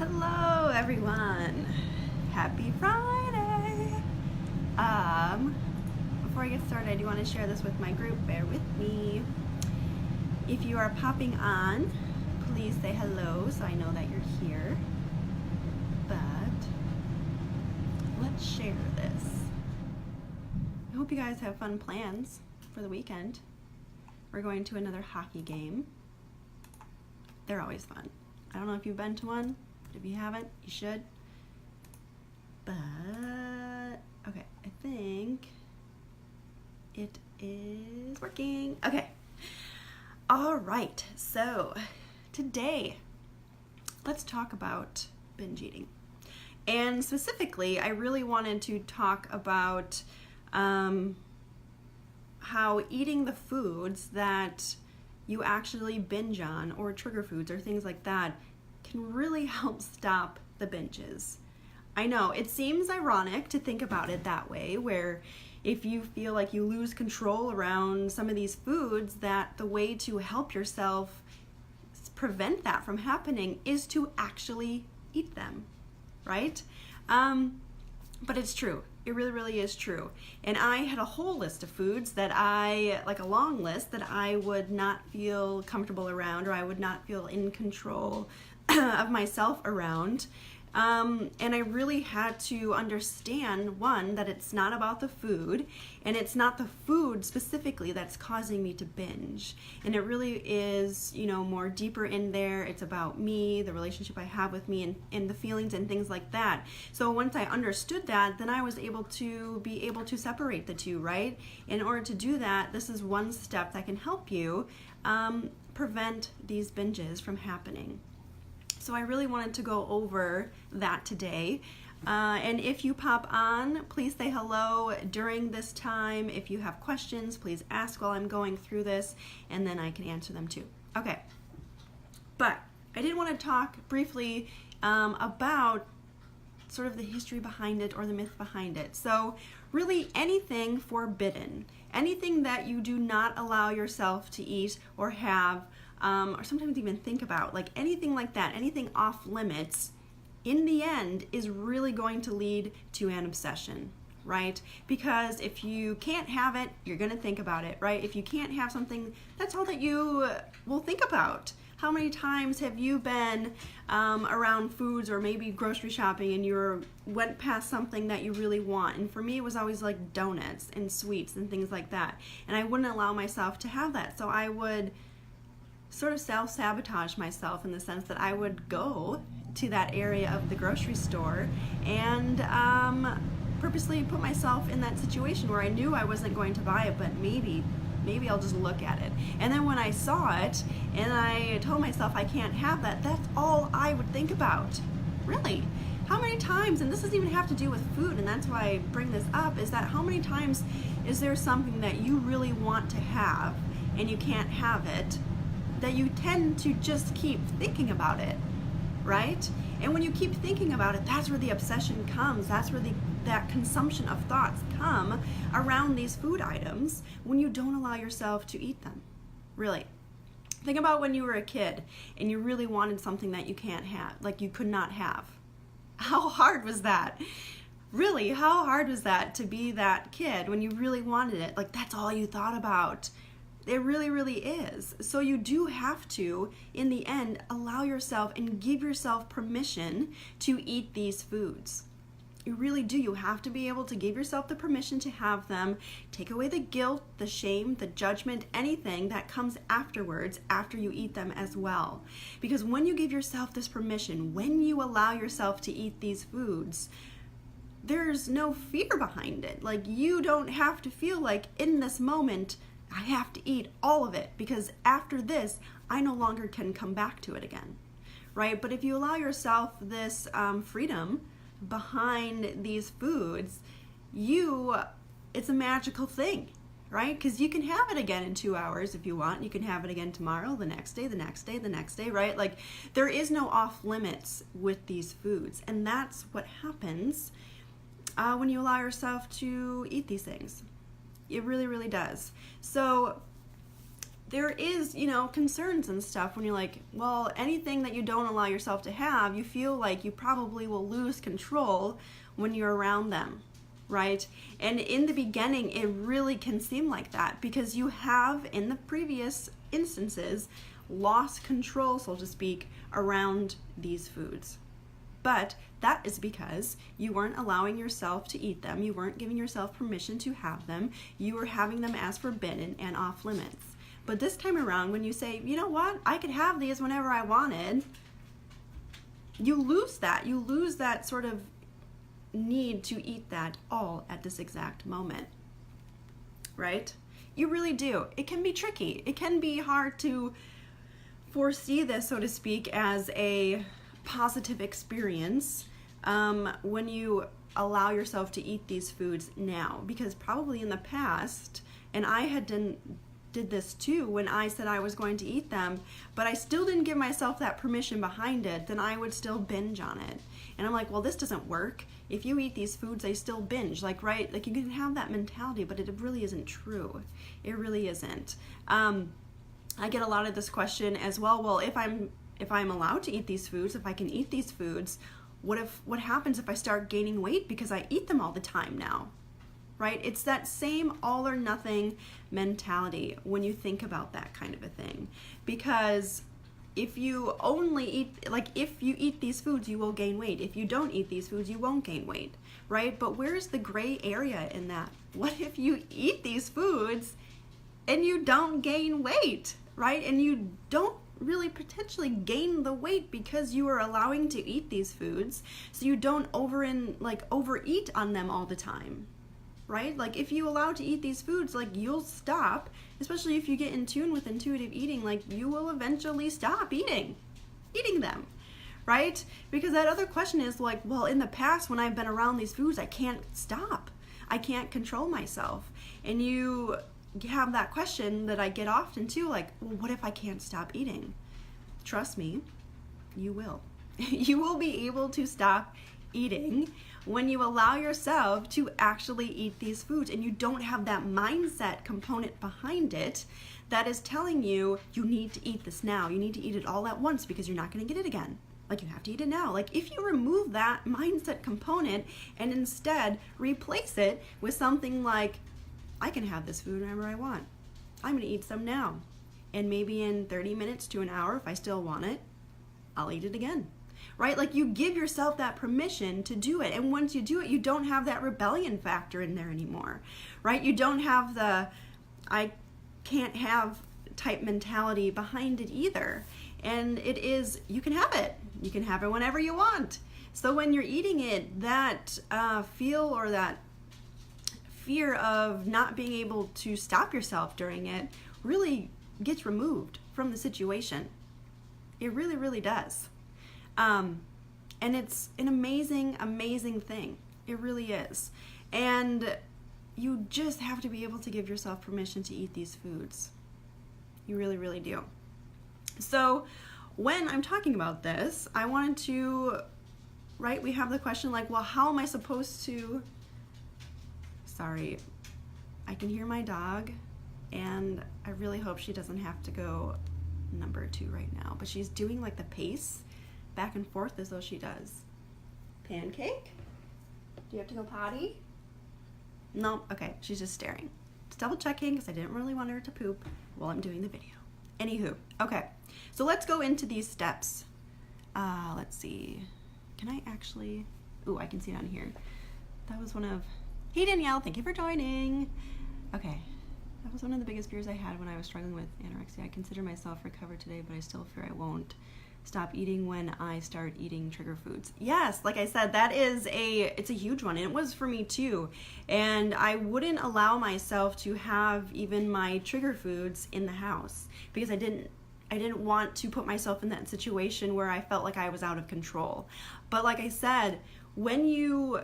Hello everyone. Happy Friday. Before I get started, I do want to share this with my group. Bear with me. If you are popping on, please say hello so I know that you're here. But let's share this. I hope you guys have fun plans for the weekend. We're going to another hockey game. They're always fun. I don't know if you've been to one. If you haven't, you should. But, okay, I think it is working. Okay. All right. So, today, let's talk about binge eating. And specifically, I really wanted to talk about how eating the foods that you actually binge on, or trigger foods or things like that, can really help stop the binges. I know it seems ironic to think about it that way, where if you feel like you lose control around some of these foods, that the way to help yourself prevent that from happening is to actually eat them, right? But it's true. It really, really is true. And I had a whole list of foods that like a long list, that I would not feel comfortable around, or I would not feel in control of myself around. And I really had to understand, one, that it's not about the food, and it's not the food specifically that's causing me to binge. And it really is, more deeper in there. It's about me, the relationship I have with me, and the feelings and things like that. So once I understood that, then I was able to separate the two, right? In order to do that, this is one step that can help you prevent these binges from happening. So I really wanted to go over that today. And if you pop on, please say hello during this time. If you have questions, please ask while I'm going through this, and then I can answer them too. Okay. But I did want to talk briefly about sort of the history behind it, or the myth behind it. So really, anything forbidden, anything that you do not allow yourself to eat or have, or sometimes even think about, like anything like that, anything off limits, in the end is really going to lead to an obsession, right? Because if you can't have it, you're going to think about it, right? If you can't have something, that's all that you will think about. How many times have you been around foods, or maybe grocery shopping, and you went past something that you really want? And for me, it was always like donuts and sweets and things like that. And I wouldn't allow myself to have that. So I would sort of self-sabotage myself, in the sense that I would go to that area of the grocery store and purposely put myself in that situation where I knew I wasn't going to buy it, but maybe I'll just look at it. And then when I saw it and I told myself I can't have that, that's all I would think about. Really. How many times, and this doesn't even have to do with food, and that's why I bring this up, is that how many times is there something that you really want to have and you can't have it, that you tend to just keep thinking about it, right? And when you keep thinking about it, that's where the obsession comes. That's where that consumption of thoughts come around these food items, when you don't allow yourself to eat them. Really. Think about when you were a kid and you really wanted something that you can't have, like you could not have. How hard was that? Really, how hard was that to be that kid when you really wanted it? Like, that's all you thought about. It really, really is. So you do have to, in the end, allow yourself and give yourself permission to eat these foods. You really do. You have to be able to give yourself the permission to have them. Take away the guilt, the shame, the judgment, anything that comes afterwards, after you eat them as well. Because when you give yourself this permission, when you allow yourself to eat these foods, there's no fear behind it. Like, you don't have to feel like, in this moment, I have to eat all of it, because after this, I no longer can come back to it again, right? But if you allow yourself this freedom behind these foods, it's a magical thing, right? Because you can have it again in 2 hours if you want. You can have it again tomorrow, the next day, the next day, the next day, right? Like, there is no off limits with these foods. And that's what happens when you allow yourself to eat these things. It really, really does. So there is, concerns and stuff when you're like, well, anything that you don't allow yourself to have, you feel like you probably will lose control when you're around them, right? And in the beginning, it really can seem like that because you have, in the previous instances, lost control, so to speak, around these foods. But that is because you weren't allowing yourself to eat them. You weren't giving yourself permission to have them. You were having them as forbidden and off limits. But this time around, when you say, you know what, I could have these whenever I wanted, you lose that. You lose that sort of need to eat that all at this exact moment, right? You really do. It can be tricky. It can be hard to foresee this, so to speak, as a positive experience when you allow yourself to eat these foods now, because probably in the past, and I did this too, when I said I was going to eat them, but I still didn't give myself that permission behind it, then I would still binge on it. And I'm like, well, this doesn't work. If you eat these foods, they still binge. Like, right? Like, you can have that mentality, but it really isn't true. It really isn't. I get a lot of this question as well. Well, if I'm allowed to eat these foods, if I can eat these foods, what happens if I start gaining weight because I eat them all the time now? Right? It's that same all or nothing mentality when you think about that kind of a thing. Because if you only eat, like if you eat these foods, you will gain weight. If you don't eat these foods, you won't gain weight, right? But where's the gray area in that? What if you eat these foods and you don't gain weight, right? And you don't really potentially gain the weight because you are allowing to eat these foods, so you don't overeat on them all the time. Right? Like if you allow to eat these foods, like you'll stop, especially if you get in tune with intuitive eating, like you will eventually stop eating them, right? Because that other question is like, well, in the past when I've been around these foods, I can't stop. I can't control myself. And you have that question that I get often too, like, well, what if I can't stop eating? Trust me, you will. You will be able to stop eating when you allow yourself to actually eat these foods and you don't have that mindset component behind it that is telling you, you need to eat this now. You need to eat it all at once because you're not going to get it again. Like you have to eat it now. Like if you remove that mindset component and instead replace it with something like, I can have this food whenever I want. I'm going to eat some now. And maybe in 30 minutes to an hour, if I still want it, I'll eat it again. Right? Like you give yourself that permission to do it. And once you do it, you don't have that rebellion factor in there anymore. Right? You don't have the I can't have type mentality behind it either. And it is, you can have it. You can have it whenever you want. So when you're eating it, that feel or that fear of not being able to stop yourself during it really gets removed from the situation. It really, really does. And it's an amazing, amazing thing. It really is. And you just have to be able to give yourself permission to eat these foods. You really, really do. So when I'm talking about this, I wanted to, right, we have the question like, well, how am I supposed to, sorry, I can hear my dog and I really hope she doesn't have to go number 2 right now, but she's doing like the pace back and forth as though she does. Pancake? Do you have to go potty? No? Okay, she's just staring. Just double checking because I didn't really want her to poop while I'm doing the video. Anywho, okay, so let's go into these steps. Let's see. Can I actually, ooh, I can see it on here. That was one of, hey Danielle, thank you for joining. Okay, that was one of the biggest fears I had when I was struggling with anorexia. I consider myself recovered today, but I still fear I won't stop eating when I start eating trigger foods. Yes, like I said, that is it's a huge one, and it was for me too. And I wouldn't allow myself to have even my trigger foods in the house because I didn't want to put myself in that situation where I felt like I was out of control. But like I said, when you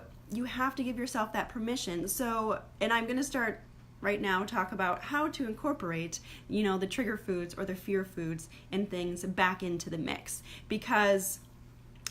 have to give yourself that permission. So, and I'm going to start right now talk about how to incorporate, the trigger foods or the fear foods and things back into the mix. Because,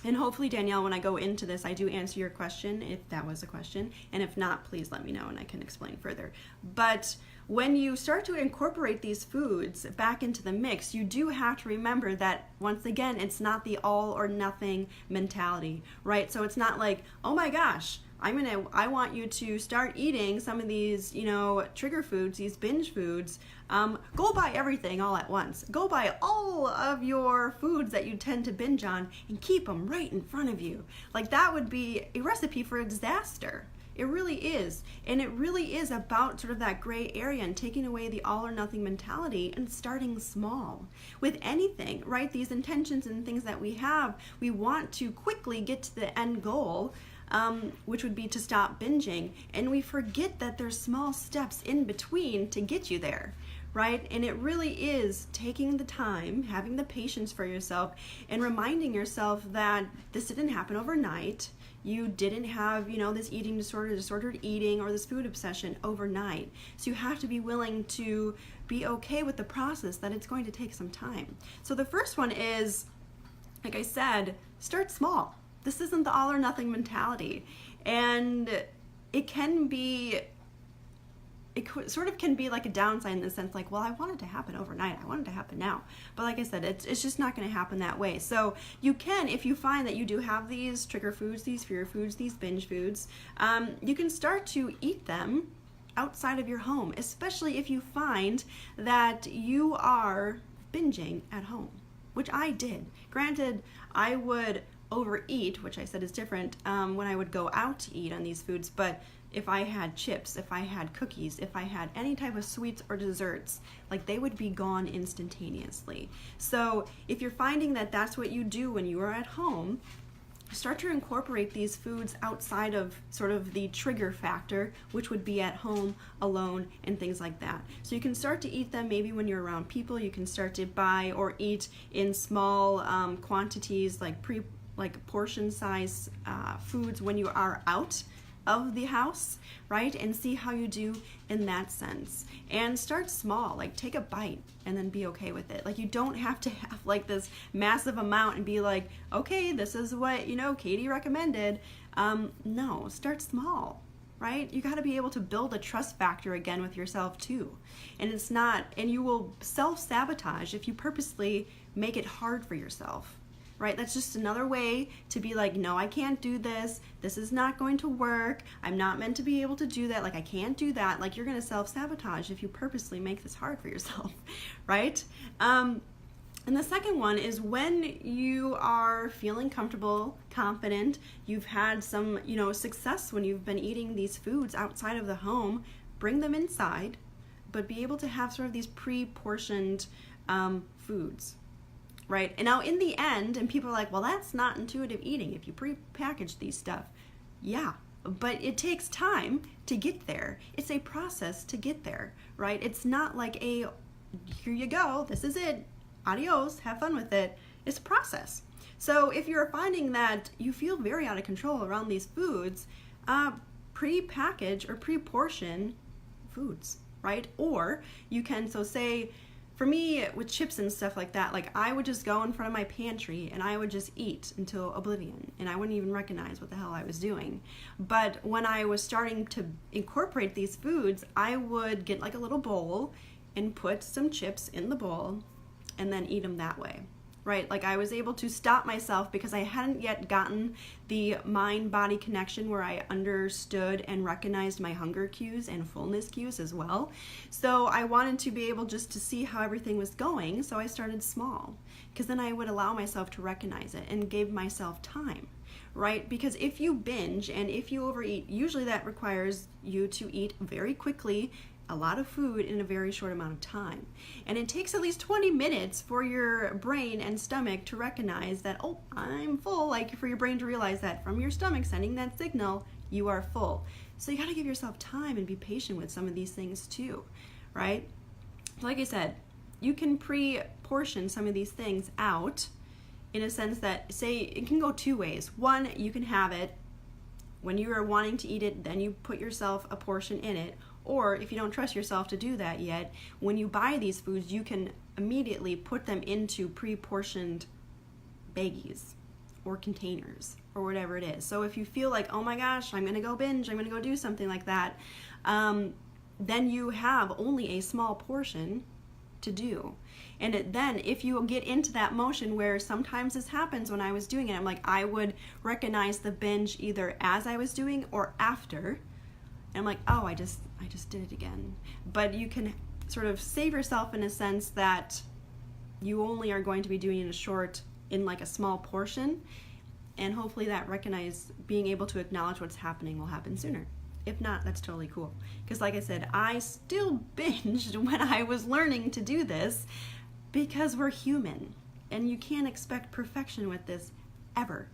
and hopefully Danielle, when I go into this, I do answer your question, if that was a question. And if not, please let me know and I can explain further. But when you start to incorporate these foods back into the mix, you do have to remember that, once again, it's not the all or nothing mentality, right? So it's not like, oh my gosh, I want you to start eating some of these, trigger foods, these binge foods. Go buy everything all at once. Go buy all of your foods that you tend to binge on and keep them right in front of you. Like, that would be a recipe for a disaster. It really is. And it really is about sort of that gray area and taking away the all or nothing mentality and starting small. With anything, right? These intentions and things that we have, we want to quickly get to the end goal, which would be to stop binging. And we forget that there's small steps in between to get you there, right? And it really is taking the time, having the patience for yourself, and reminding yourself that this didn't happen overnight. You didn't have, this eating disorder, disordered eating, or this food obsession overnight. So you have to be willing to be okay with the process, that it's going to take some time. So the first one is, like I said, start small. This isn't the all or nothing mentality. And it can be, sort of can be like a downside in the sense like, well, I want it to happen overnight. I want it to happen now. But like I said, it's just not going to happen that way. So you can, if you find that you do have these trigger foods, these fear foods, these binge foods, you can start to eat them outside of your home, especially if you find that you are binging at home, which I did. Granted, I would overeat, which I said is different, when I would go out to eat on these foods, but if I had chips, if I had cookies, if I had any type of sweets or desserts, like, they would be gone instantaneously. So if you're finding that that's what you do when you are at home, start to incorporate these foods outside of sort of the trigger factor, which would be at home, alone, and things like that. So you can start to eat them maybe when you're around people. You can start to buy or eat in small quantities, like portion size foods when you are out of the house, right? And see how you do in that sense. And start small, like take a bite and then be okay with it. Like, you don't have to have like this massive amount and be like, okay, this is what, Katie recommended. No, start small, right? You got to be able to build a trust factor again with yourself too. And you will self-sabotage if you purposely make it hard for yourself. Right? That's just another way to be like, no, I can't do this. This is not going to work. I'm not meant to be able to do that. Like, I can't do that. Like, you're going to self-sabotage if you purposely make this hard for yourself, right? And the second one is when you are feeling comfortable, confident, you've had some, success when you've been eating these foods outside of the home, bring them inside, but be able to have sort of these pre-portioned foods. Right? And now in the end, and people are like, well, that's not intuitive eating if you pre-package these stuff. Yeah, but it takes time to get there. It's a process to get there, right? It's not like here you go, this is it, adios, have fun with it. It's a process. So if you're finding that you feel very out of control around these foods, pre-package or pre-portion foods, right? Or you can, so say, for me, with chips and stuff like that, like, I would just go in front of my pantry and I would just eat until oblivion, and I wouldn't even recognize what the hell I was doing. But when I was starting to incorporate these foods, I would get like a little bowl and put some chips in the bowl and then eat them that way. Right? Like, I was able to stop myself because I hadn't yet gotten the mind-body connection where I understood and recognized my hunger cues and fullness cues as well. So I wanted to be able just to see how everything was going, so I started small, because then I would allow myself to recognize it and gave myself time, right? Because if you binge and if you overeat, usually that requires you to eat very quickly, a lot of food in a very short amount of time. And it takes at least 20 minutes for your brain and stomach to recognize that, oh, I'm full, like for your brain to realize that from your stomach sending that signal, you are full. So you got to give yourself time and be patient with some of these things too, right? Like I said, you can pre-portion some of these things out in a sense that, say, it can go two ways. One, you can have it when you are wanting to eat it, then you put yourself a portion in it. Or if you don't trust yourself to do that yet, when you buy these foods, you can immediately put them into pre-portioned baggies or containers or whatever it is. So if you feel like, oh my gosh, I'm going to go binge, I'm going to go do something like that, then you have only a small portion to do. And then if you get into that motion where sometimes this happens when I was doing it, I'm like, I would recognize the binge either as I was doing or after. And I'm like, oh, I just did it again. But you can sort of save yourself in a sense that you only are going to be doing in like a small portion. And hopefully that being able to acknowledge what's happening will happen sooner. If not, that's totally cool. Because like I said, I still binged when I was learning to do this because we're human. And you can't expect perfection with this ever.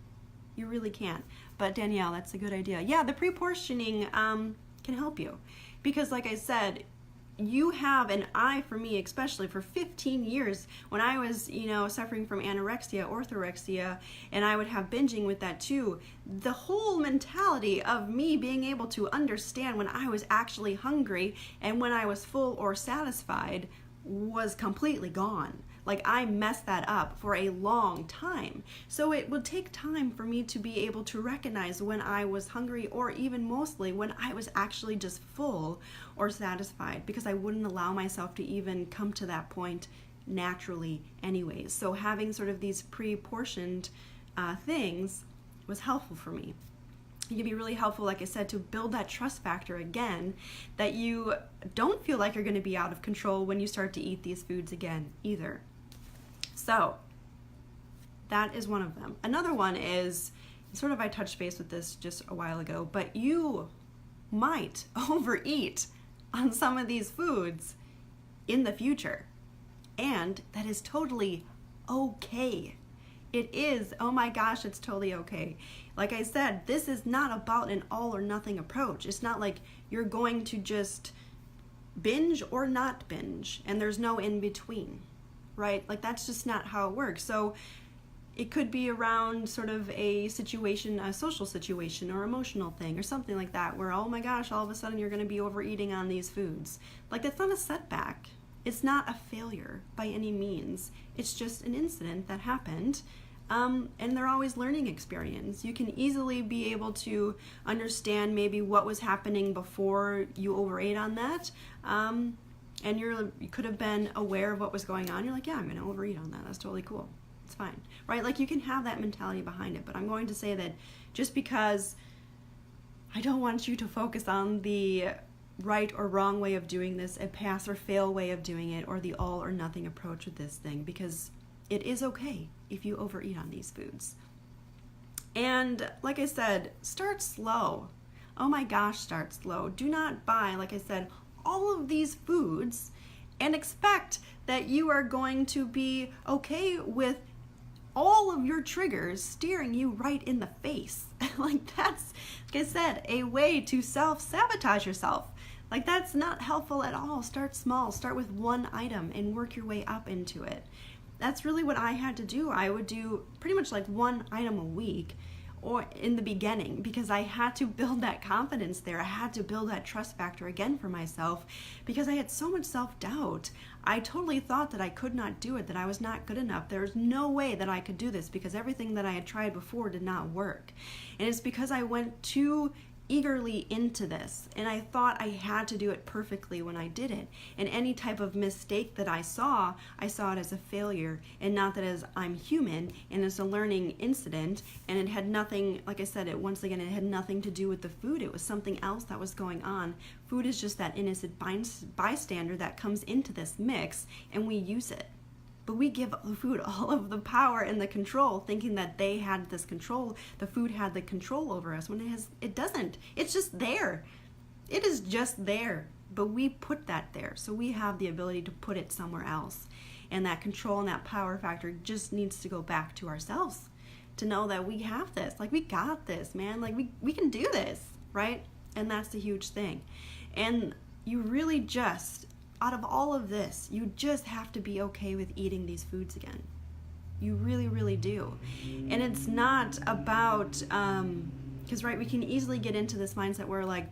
You really can't. But Danielle, that's a good idea. Yeah, the pre-portioning can help you. Because like I said, you have, and for me especially, for 15 years, when I was, suffering from anorexia, orthorexia, and I would have binging with that too, the whole mentality of me being able to understand when I was actually hungry and when I was full or satisfied was completely gone. Like, I messed that up for a long time. So it would take time for me to be able to recognize when I was hungry, or even mostly when I was actually just full or satisfied, because I wouldn't allow myself to even come to that point naturally anyways. So having sort of these pre-portioned things was helpful for me. It can be really helpful, like I said, to build that trust factor again, that you don't feel like you're going to be out of control when you start to eat these foods again either. So that is one of them. Another one is, sort of I touched base with this just a while ago, but you might overeat on some of these foods in the future. And that is totally okay. It is, oh my gosh, it's totally okay. Like I said, this is not about an all or nothing approach. It's not like you're going to just binge or not binge, and there's no in between, right? Like, that's just not how it works. So it could be around sort of a situation, a social situation or emotional thing or something like that, where, oh my gosh, all of a sudden you're going to be overeating on these foods. Like, that's not a setback. It's not a failure by any means. It's just an incident that happened. And they're always learning experience. You can easily be able to understand maybe what was happening before you overate on that. And you could have been aware of what was going on. You're like, yeah, I'm going to overeat on that. That's totally cool. It's fine, right? Like, you can have that mentality behind it. But I'm going to say that just because I don't want you to focus on the right or wrong way of doing this, a pass or fail way of doing it, or the all or nothing approach with this thing, because it is okay if you overeat on these foods. And like I said, start slow. Oh my gosh, start slow. Do not buy, like I said, all of these foods and expect that you are going to be okay with all of your triggers staring you right in the face. Like, that's, like I said, a way to self-sabotage yourself. Like, that's not helpful at all. Start small. Start with one item and work your way up into it. That's really what I had to do. I would do pretty much like one item a week, or in the beginning, because I had to build that confidence there. I had to build that trust factor again for myself, because I had so much self-doubt. I totally thought that I could not do it, that I was not good enough. There was no way that I could do this, because everything that I had tried before did not work. And it's because I went too eagerly into this, and I thought I had to do it perfectly when I did it. And any type of mistake that I saw it as a failure, and not that as I'm human and it's a learning incident. And it had nothing, like I said, it had nothing to do with the food. It was something else that was going on. Food is just that innocent bystander that comes into this mix, and we use it. But we give the food all of the power and the control, thinking that they had this control, the food had the control over us, when it doesn't. It's just there. It is just there. But we put that there, so we have the ability to put it somewhere else. And that control and that power factor just needs to go back to ourselves, to know that we have this. Like, we got this, man. Like, we can do this, right? And that's the huge thing. And you really just, out of all of this, you just have to be okay with eating these foods again. You really, really do. And it's not about, because, right, we can easily get into this mindset where, like,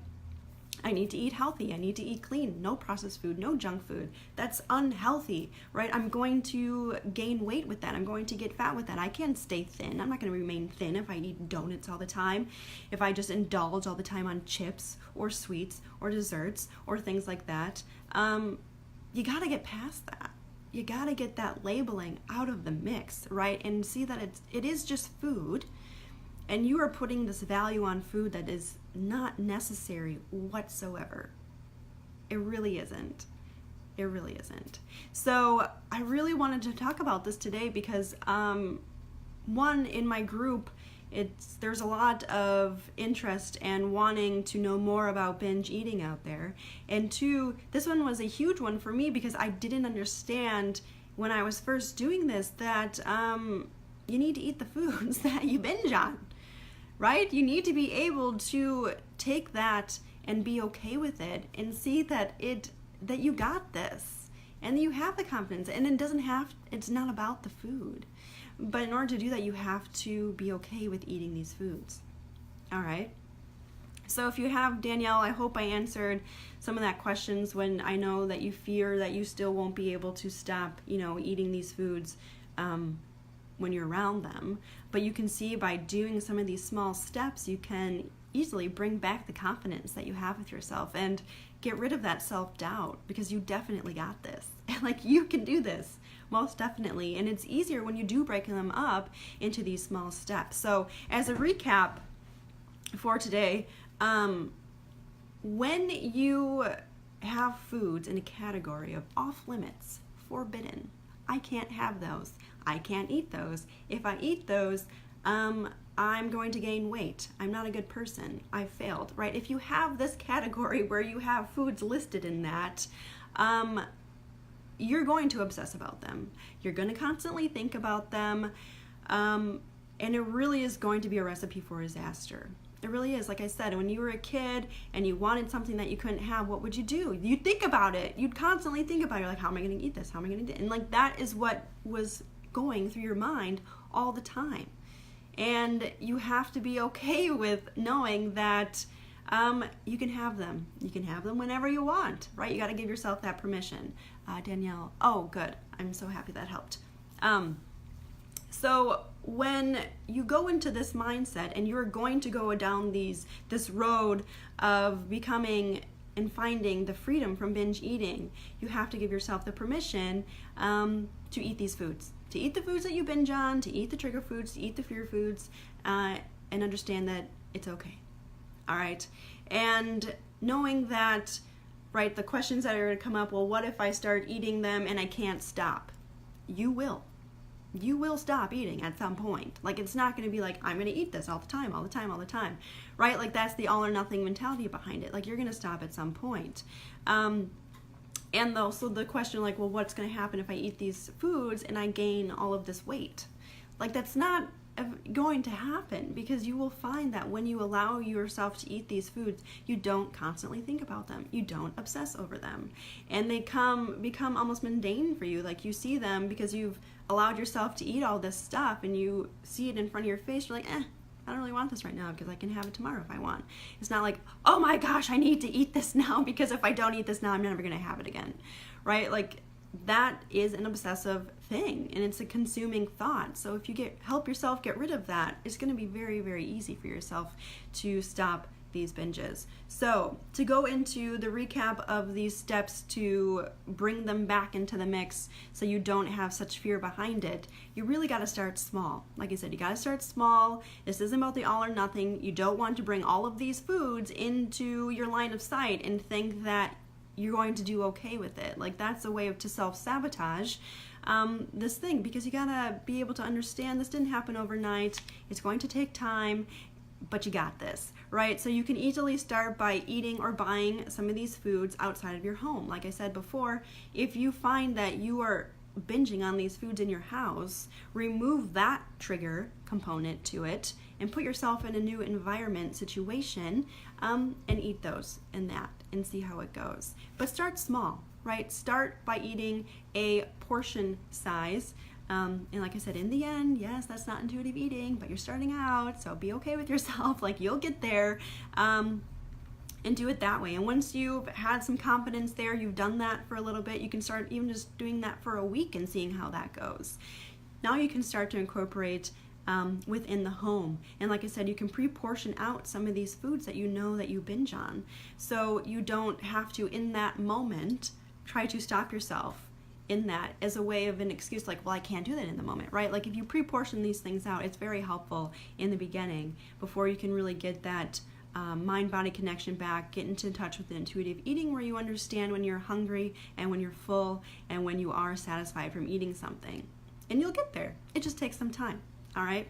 I need to eat healthy. I need to eat clean. No processed food, no junk food. That's unhealthy, right? I'm going to gain weight with that. I'm going to get fat with that. I can't stay thin. I'm not going to remain thin if I eat donuts all the time, if I just indulge all the time on chips or sweets or desserts or things like that. You got to get past that. You got to get that labeling out of the mix, right? And see that it is just food. And you are putting this value on food that is not necessary whatsoever. It really isn't. It really isn't. So I really wanted to talk about this today because one, in my group, there's a lot of interest and wanting to know more about binge eating out there. And two, this one was a huge one for me because I didn't understand when I was first doing this that you need to eat the foods that you binge on. Right? You need to be able to take that and be okay with it and see that you got this and you have the confidence, and it's not about the food. But in order to do that, you have to be okay with eating these foods. All right? So if you have, Danielle, I hope I answered some of that questions when I know that you fear that you still won't be able to stop, eating these foods when you're around them. But you can see by doing some of these small steps, you can easily bring back the confidence that you have with yourself and get rid of that self-doubt, because you definitely got this. Like, you can do this, most definitely. And it's easier when you do break them up into these small steps. So as a recap for today, when you have foods in a category of off limits, forbidden, I can't have those, I can't eat those. If I eat those, I'm going to gain weight. I'm not a good person. I failed, right? If you have this category where you have foods listed in that, you're going to obsess about them. You're going to constantly think about them, and it really is going to be a recipe for disaster. It really is. Like I said, when you were a kid and you wanted something that you couldn't have, what would you do? You'd think about it. You'd constantly think about it. You're like, how am I going to eat this? How am I going to do it? And like, that is what was going through your mind all the time. And you have to be okay with knowing that you can have them. You can have them whenever you want, right? You got to give yourself that permission. Danielle, oh, good. I'm so happy that helped. So when you go into this mindset and you're going to go down this road of becoming and finding the freedom from binge eating, you have to give yourself the permission to eat these foods. To eat the foods that you binge on, to eat the trigger foods, to eat the fear foods, and understand that it's okay. All right? And knowing that, right, the questions that are going to come up, well, what if I start eating them and I can't stop? You will. You will stop eating at some point. Like, it's not going to be like, I'm going to eat this all the time, all the time, all the time, right? Like, that's the all or nothing mentality behind it. Like, you're going to stop at some point. And also the question, like, well, what's going to happen if I eat these foods and I gain all of this weight? Like, that's not going to happen, because you will find that when you allow yourself to eat these foods, you don't constantly think about them. You don't obsess over them. And they become almost mundane for you. Like, you see them because you've allowed yourself to eat all this stuff and you see it in front of your face. You're like, I don't really want this right now because I can have it tomorrow if I want. It's not like, oh my gosh, I need to eat this now because if I don't eat this now, I'm never going to have it again, right? Like, that is an obsessive thing, and it's a consuming thought. So if you help yourself get rid of that, it's going to be very, very easy for yourself to stop these binges. So to go into the recap of these steps to bring them back into the mix so you don't have such fear behind it, you really got to start small. Like I said, you got to start small. This isn't about the all or nothing. You don't want to bring all of these foods into your line of sight and think that you're going to do okay with it. Like, that's a way to self-sabotage this thing, because you gotta be able to understand this didn't happen overnight. It's going to take time, but you got this, right? So you can easily start by eating or buying some of these foods outside of your home. Like I said before, if you find that you are binging on these foods in your house, remove that trigger component to it and put yourself in a new environment situation, and eat those and that and see how it goes. But start small, right? Start by eating a portion size. And like I said, in the end, yes, that's not intuitive eating, but you're starting out, so be okay with yourself. Like, you'll get there. And and do it that way. And once you've had some confidence there, you've done that for a little bit, you can start even just doing that for a week and seeing how that goes. Now you can start to incorporate within the home. And like I said, you can pre-portion out some of these foods that you know that you binge on. So you don't have to, in that moment, try to stop yourself in that as a way of an excuse, like, well, I can't do that in the moment, right? Like if you pre-portion these things out, it's very helpful in the beginning before you can really get that mind-body connection back, get into touch with the intuitive eating where you understand when you're hungry and when you're full and when you are satisfied from eating something. And you'll get there. It just takes some time. All right?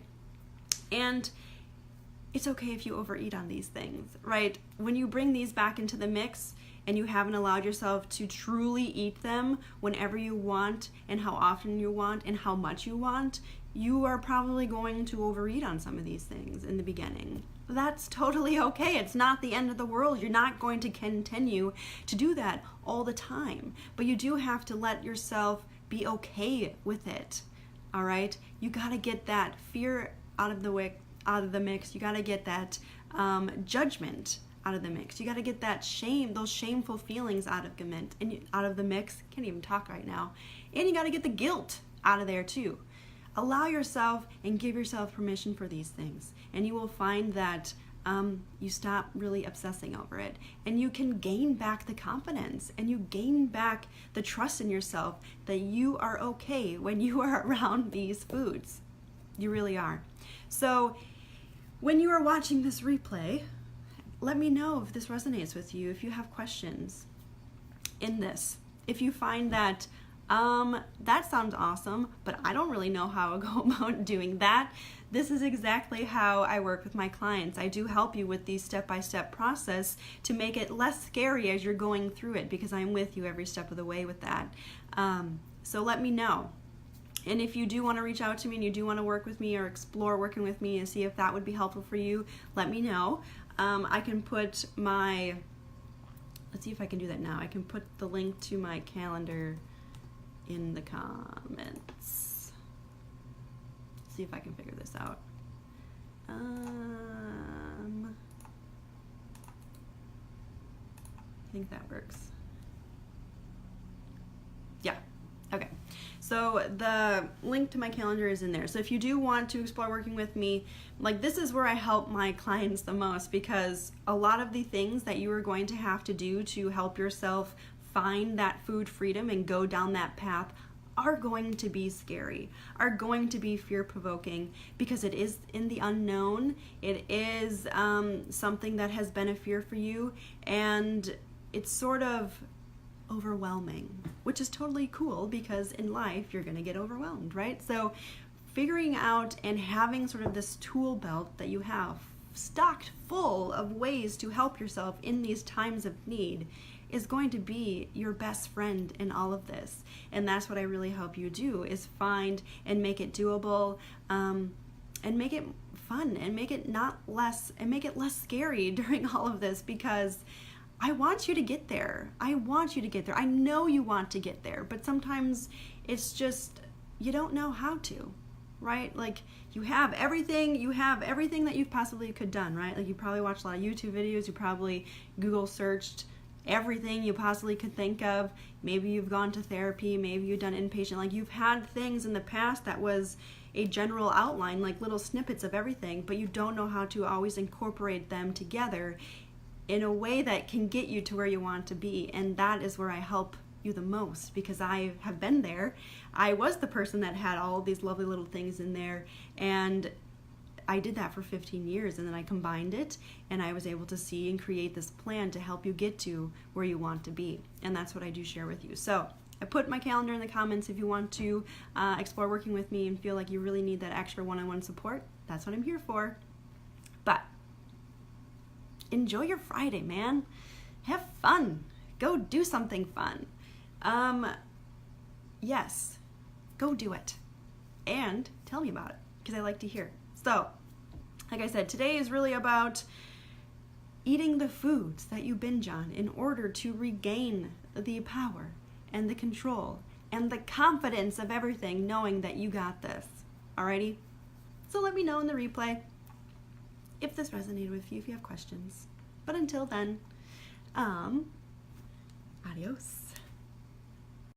And it's okay if you overeat on these things, right? When you bring these back into the mix and you haven't allowed yourself to truly eat them whenever you want and how often you want and how much you want, you are probably going to overeat on some of these things in the beginning. That's totally okay. It's not the end of the world. You're not going to continue to do that all the time. But you do have to let yourself be okay with it. All right, you got to get that fear out of the mix. You got to get that judgment out of the mix. You got to get that shame, those shameful feelings out of the mix. Can't even talk right now. And you got to get the guilt out of there too. Allow yourself and give yourself permission for these things, and you will find that you stop really obsessing over it, and you can gain back the confidence and you gain back the trust in yourself that you are okay when you are around these foods. You really are. So when you are watching this replay, let me know if this resonates with you, if you have questions in this. If you find that that sounds awesome, but I don't really know how to go about doing that. This is exactly how I work with my clients. I do help you with the step-by-step process to make it less scary as you're going through it, because I'm with you every step of the way with that. So let me know. And if you do want to reach out to me and you do want to work with me or explore working with me and see if that would be helpful for you, let me know. I can put let's see if I can do that now. I can put the link to my calendar in the comments. See if I can figure this out. I think that works. Yeah. Okay. So the link to my calendar is in there. So if you do want to explore working with me, like this is where I help my clients the most, because a lot of the things that you are going to have to do to help yourself find that food freedom and go down that path are going to be scary, are going to be fear-provoking, because it is in the unknown. It is something that has been a fear for you, and it's sort of overwhelming, which is totally cool, because in life you're going to get overwhelmed, right? So figuring out and having sort of this tool belt that you have stocked full of ways to help yourself in these times of need is going to be your best friend in all of this. And that's what I really help you do, is find and make it doable, and make it fun, and make it less scary during all of this, because I want you to get there. I want you to get there. I know you want to get there, but sometimes it's just you don't know how to, right? Like you have everything that you possibly could done, right? Like you probably watched a lot of YouTube videos, you probably Google searched everything you possibly could think of. Maybe you've gone to therapy, maybe you've done inpatient, like you've had things in the past that was a general outline, like little snippets of everything, but you don't know how to always incorporate them together in a way that can get you to where you want to be. And that is where I help you the most, because I have been there. I was the person that had all these lovely little things in there, and I did that for 15 years, and then I combined it, and I was able to see and create this plan to help you get to where you want to be. And that's what I do share with you. So I put my calendar in the comments if you want to explore working with me and feel like you really need that extra one-on-one support. That's what I'm here for. But enjoy your Friday, man. Have fun. Go do something fun. Yes, go do it. And tell me about it, because I like to hear. So, like I said, today is really about eating the foods that you binge on in order to regain the power and the control and the confidence of everything, knowing that you got this. Alrighty? So let me know in the replay if this resonated with you, if you have questions. But until then, Um, Adios.